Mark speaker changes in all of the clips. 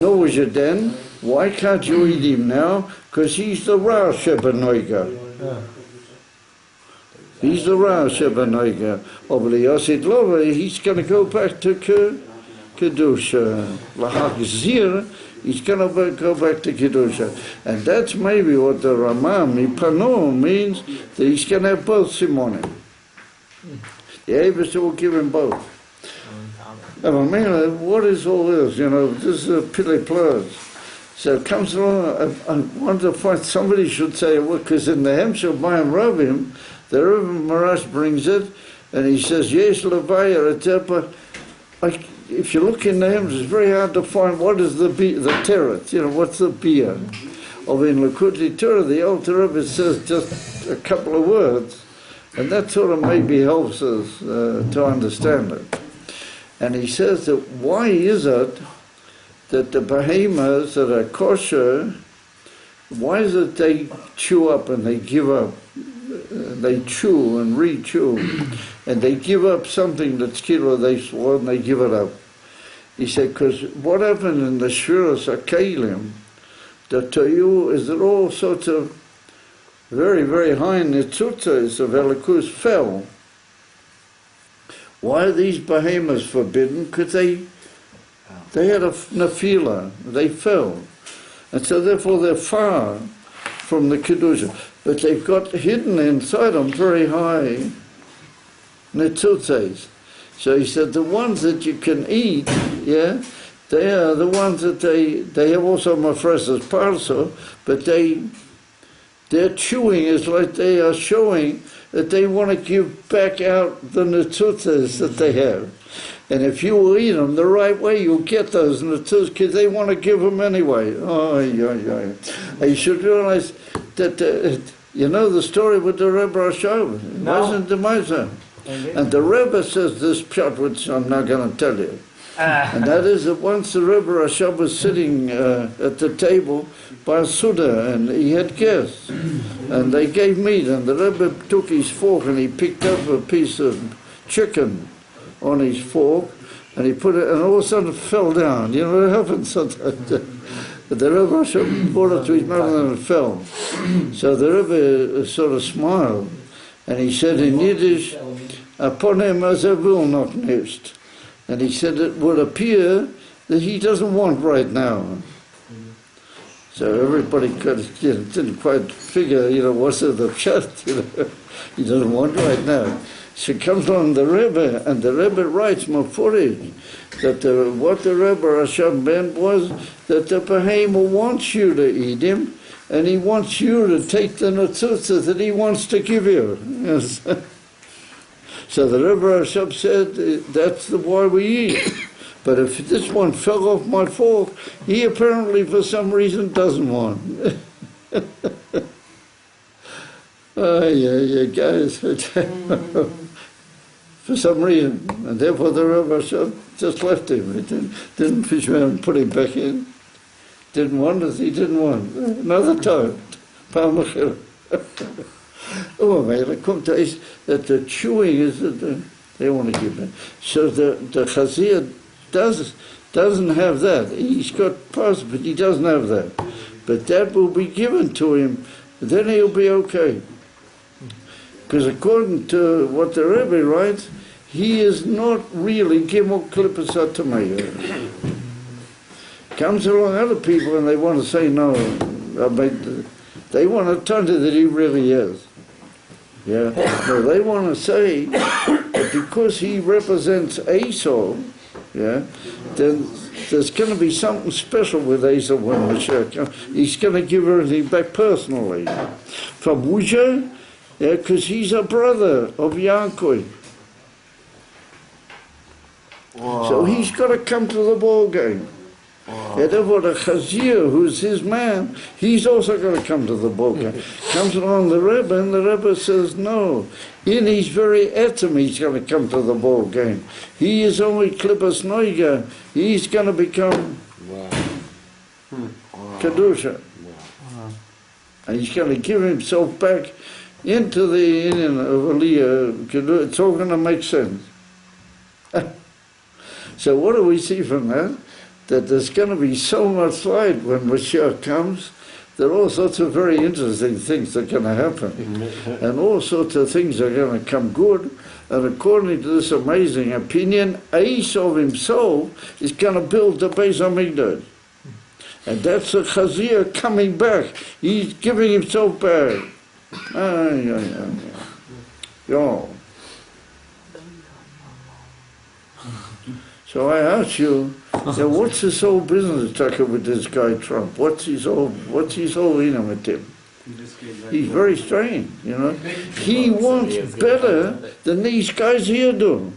Speaker 1: No, was you then? Why can't you eat him now? Because he's the Ra Shebenoiga. He's the Ra Shebenoiga. Oh, but the Yosid Lover, he's going to go back to Kedusha. Lahakzir, he's going to go back to Kedusha. And that's maybe what the Ramam, Ipano, means, that he's going to have both Simonim. The Abbas will give him both. I mean, what is all this? You know, this is a pili plurs. So it comes along, I want to find, somebody should say, well, because in the Hemshel Bayam Rabim, the Rebbe Marash brings it, and he says, yes, Levaya, if you look in the Hemshel, it's very hard to find what is the teret, you know, what's the beer. Or in Lakuti Torah, the old Rebbe says just a couple of words, and that sort of maybe helps us to understand it. And he says that why is it that the behemoths that are kosher, why is it they chew up and they give up? They chew and re-chew, and they give up something that's kilo they swore and they give it up. He said, because what happened in the Shiuros HaKelim, the Toyu is that all sorts of very, very high nitzutzas of Elikus fell. Why are these behemoths forbidden? Because they had a nefila, they fell. And so therefore they're far from the Kedusha. But they've got hidden inside them very high netzutzes. So he said the ones that you can eat, yeah, they are the ones that they have also mafresas parso, but their chewing is like they are showing that they want to give back out the netzutzas that they have. And if you will eat them the right way, you'll get those netzutzas because they want to give them anyway. Oh, yeah. You should realize that, you know the story with the Rebbe Rashab? It wasn't the Meiser. And the Rebbe says this pshat, which I'm not going to tell you. And that is that once the Rebbe Rashab was sitting at the table by Suda, and he had guests, and they gave meat, and the Rebbe took his fork and he picked up a piece of chicken on his fork, and he put it, and all of a sudden it fell down. You know what happens sometimes? But the Rebbe Rashab brought it to his mouth and it fell. So the Rebbe sort of smiled, and he said in Yiddish, "Aponem azavul not nist." And he said it would appear that he doesn't want right now. So everybody didn't quite figure, what's the pshat, he doesn't want right now. So it comes along the Rebbe, and the Rebbe writes Mafurish, that what the Rebbe Rashab meant was that the behemoth wants you to eat him, and he wants you to take the netzutzah that he wants to give you. Yes. So the Rebbe Rashab said, that's why we eat. But if this one fell off my fork, he apparently for some reason doesn't want. Oh, yeah, guys. For some reason. And therefore the Rebbe Rashab just left him. He didn't fish around and put him back in. Didn't want it, he didn't want it. Another time. Oh, man, it comes to that the chewing is that they want to give it. So the Chazir doesn't have that. He's got parts, but he doesn't have that. But that will be given to him, then he'll be okay. Because according to what the Rebbe writes, he is not really Gimel Klippus HaTameya. Comes along other people and they want to say no. They want to tell you that he really is. Yeah, no, they want to say that because he represents Esau, yeah, then there's going to be something special with Esau when Mashiach comes. He's going to give everything back personally. From Wujah, yeah, because he's a brother of Yaakov. Wow. So he's got to come to the ball game. Wow. And therefore the Chazir, who's his man, he's also going to come to the ball game. Comes along the Rebbe, and the Rebbe says, no, in his very etim he's going to come to the ball game. He is only Klippas Noiga. He's going to become Kedusha. Wow. And he's going to give himself back into the Indian of Aliyah. It's all going to make sense. So what do we see from that? that there's going to be so much light when Mashiach comes that all sorts of very interesting things are going to happen. And all sorts of things are going to come good. And according to this amazing opinion, Esau himself is going to build the Beis HaMikdash. And that's the Chazir coming back. He's giving himself back. Yo. So I ask you, what's this whole business talking with this guy Trump? What's his whole in with him? He's very strange, you know. He wants better than these guys here do.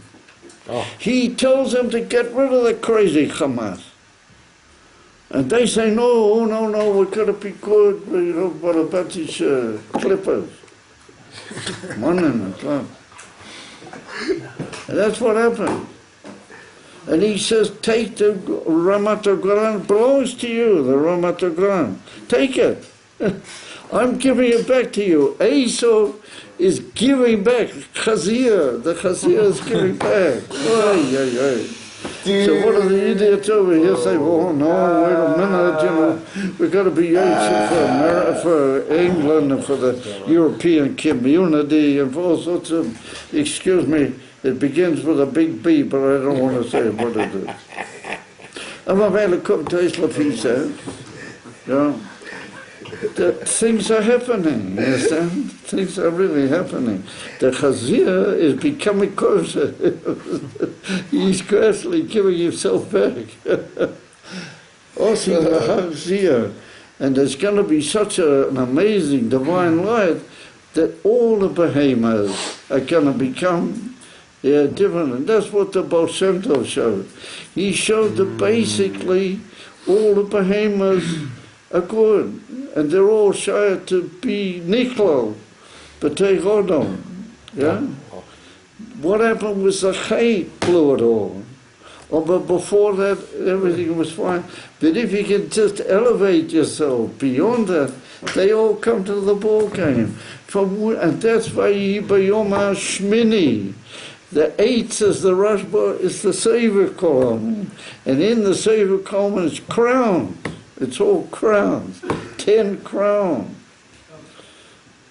Speaker 1: He tells them to get rid of the crazy Hamas. And they say, no, we're going to be good, you know, what about these clippers? And that's what happened. And he says, take the Ramat HaGolan, belongs to you, the Ramat HaGolan. Take it. I'm giving it back to you. Esau is giving back. Chazir, the Chazir is giving back. So what are the idiots over here say, oh no, wait a minute, you know, we've got to be Yosef for England and for the European community and for all sorts of, excuse me, it begins with a big B, but I don't want to say what it is. I'm about to come to what he says. You know, that things are happening, you understand? Things are really happening. The Chazir is becoming closer. He's gradually giving himself back. Also the Chazir. And there's going to be such an amazing divine light that all the behemoths are going to become different. And that's what the Baal Shem Tov showed. He showed that basically all the behemoths are good. And they're all shy to be Niklal, but they Rodom. Yeah? What happened was the hate blew it all. But before that, everything was fine. But if you can just elevate yourself beyond that, they all come to the ball game. And that's why Bayom Shmini. The eighth is the Rashba, is the Sefer column. And in the Sefer column is crowns. It's all crowns. 10 crowns.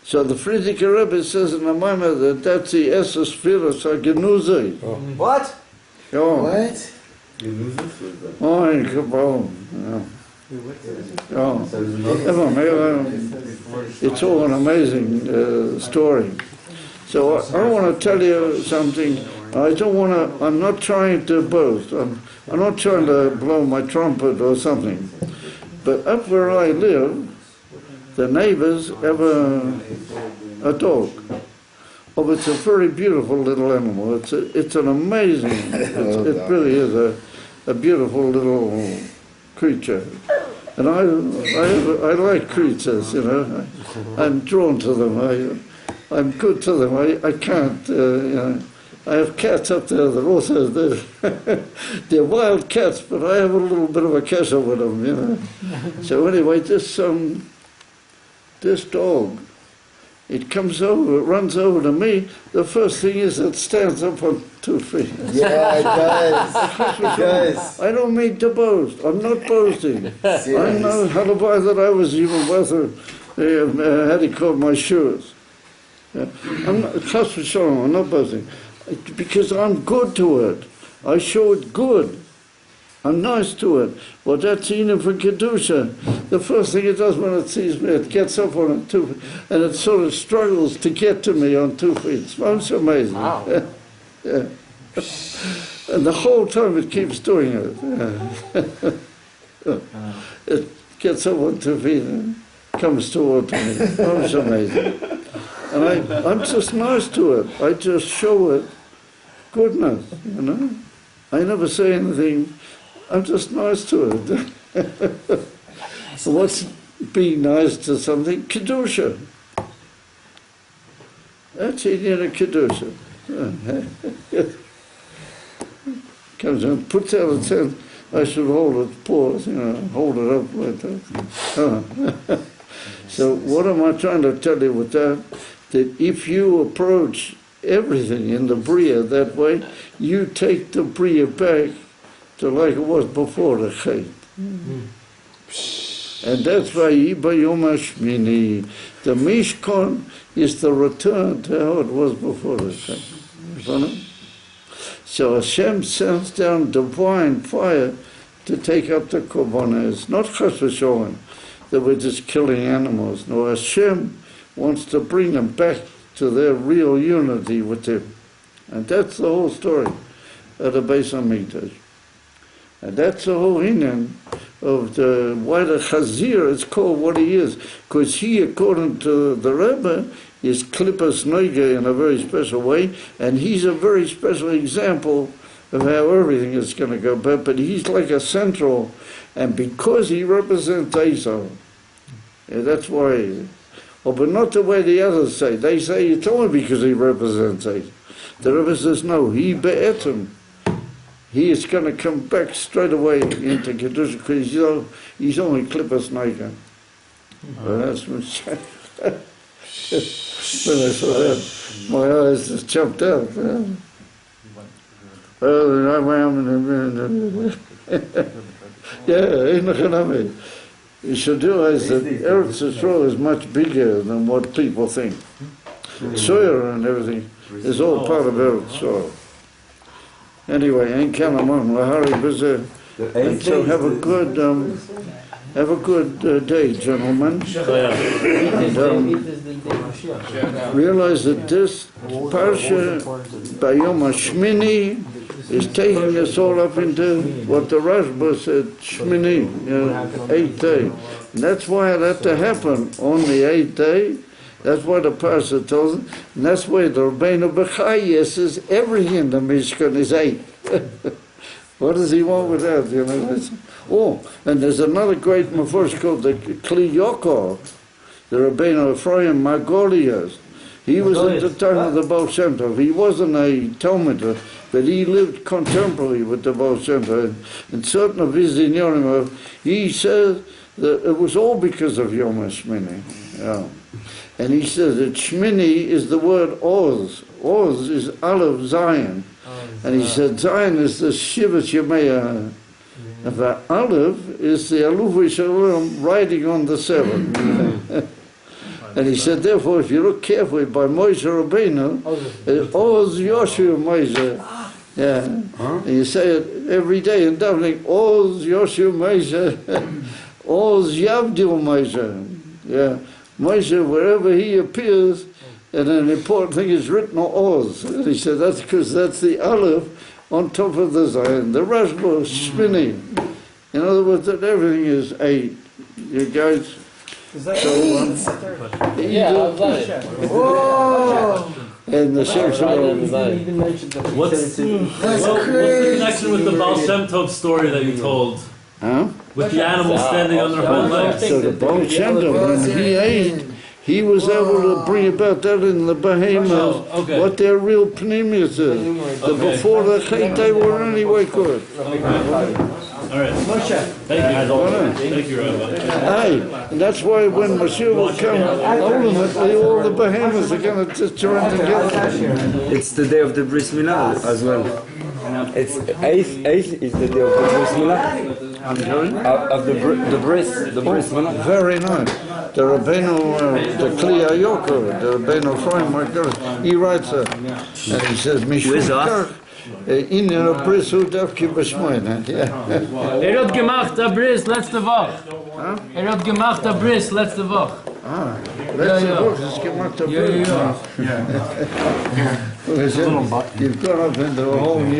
Speaker 1: So the Frierdiker Rebbe says in the Maimah that that's the Esser Sfiras HaGenuzah.
Speaker 2: What?
Speaker 1: Yeah.
Speaker 2: What?
Speaker 1: Oh, come on. It's all an amazing story. So I want to tell you something. I'm not trying to boast. I'm not trying to blow my trumpet or something. But up where I live, the neighbors have a dog. Oh, it's a very beautiful little animal. It's an amazing, it really is a beautiful little creature. And I like creatures, you know. I'm drawn to them. I'm good to them. I can't, you know. I have cats up there that also, they're wild cats, but I have a little bit of a castle with them, you know. So anyway, this dog, it comes over, it runs over to me. The first thing is it stands up on 2 feet.
Speaker 2: Yeah, it does. It does.
Speaker 1: I don't mean to boast. I'm not boasting. I know Halabai that I was even worth had he called my shoes. Yeah. I'm not boasting. Because I'm good to it. I show it good. I'm nice to it. Well, that's Ina for Kedusha. The first thing it does when it sees me, it gets up on 2 feet, and it sort of struggles to get to me on 2 feet. It's most amazing.
Speaker 2: Wow.
Speaker 1: Yeah. And the whole time it keeps doing it. It gets up on 2 feet and comes toward me. Most amazing. And I'm just nice to it. I just show it goodness, you know. I never say anything. I'm just nice to it. What's being nice to something? Kedusha. That's eating a Kedusha. Comes and puts out its hand. I should hold its paws, you know, hold it up like that. So what am I trying to tell you with that? That if you approach everything in the Bria that way, you take the Bria back to like it was before the Chet. And that's why Yom Shmini, the Mishkan is the return to how it was before the Chet. So Hashem sends down divine fire to take up the korbanos, not chas v'sholem, that we're just killing animals. No, Hashem wants to bring them back to their real unity with Him. And that's the whole story of the Beis HaMikdash. And that's the whole inyan of why the Chazir is called what he is. Because he, according to the Rebbe, is Klippas Noige in a very special way, and he's a very special example of how everything is going to go. But he's like a central, and because he represents Esau, that's why. But not the way the others say. They say it's only because he represents Esau. The Rebbe says no, he be'etim. He is going to come back straight away into Kedusha because he's only Klippas Noige. That's when I saw that, my eyes just jumped out. You should realize that Eretz Yisrael is much bigger than what people think. Shiur and everything is all part of Eretz Yisrael. Anyway, ain't Kalamon, Lahari Bizeh. And so have a good day, gentlemen. And, realize that this Parsha Bayom Shmini is taking us all up into what the Rashba said, Shmini, 8th day. And that's why it had to happen on the 8th day. That's why the Parsha tells us. And that's why the Rabbeinu Bechaya says everything in the Mishkan is 8. What does he want with that? Oh, and there's another great Mephosh called the Klali, the Rabbeinu Ephraim Margolius. He was at the time of the Baal Shem Tov. He wasn't a Talmuder, but he lived contemporary with the Baal Shem Tov. And certain of his inyanim, he says that it was all because of Yom HaShmini. Yeah. And he says that Shmini is the word Oz. Oz is Aleph Zion. And he said Zion is the Shivat Yemei. And the Aleph is the Aluv Shalom riding on the 7. And he said, therefore, if you look carefully by Moshe Rabbeinu, Oz Yoshua Moshe. Yeah. And you say it every day in davening, Oz Yoshua Moshe, Oz Yavdil Moshe. Yeah. Moshe, wherever he appears, and an important thing is written Oz. And he said, that's because that's the Aleph on top of the Zion. The Rashba Shmini. In other words, that everything is 8. You guys.
Speaker 3: Is that
Speaker 1: so,
Speaker 3: yeah, I've done it.
Speaker 1: Whoa! And the Shem
Speaker 4: What's the connection with the Baal Shem Tov story that you told?
Speaker 1: Huh?
Speaker 4: With the animals standing on their hind legs.
Speaker 1: So the Baal Shem Tov, when he ate, he was able to bring about that in the behemoths, what their real pneumius is. Before the Chet, they were anyway good.
Speaker 4: All right. Thank you. Thank you, Rabbi.
Speaker 1: Hey, and that's why when Mashiach will come, ultimately all the behemoths are going to just join together.
Speaker 2: It's the day of the Bris Milah as well. It's 8th is the day of the Bris Milah. Of the Bris Milah.
Speaker 1: Very nice. The Rabbeinu, the Klali, the Rabbeinu Ephraim, he writes that. And he says, Mishum in a bris who dafki b'shmoyne.
Speaker 3: Hat gemacht a bris letzte Woche. Hat gemacht a bris letzte Woche.
Speaker 1: Letzte Woche ist gemacht a bris. You've gone up into a whole new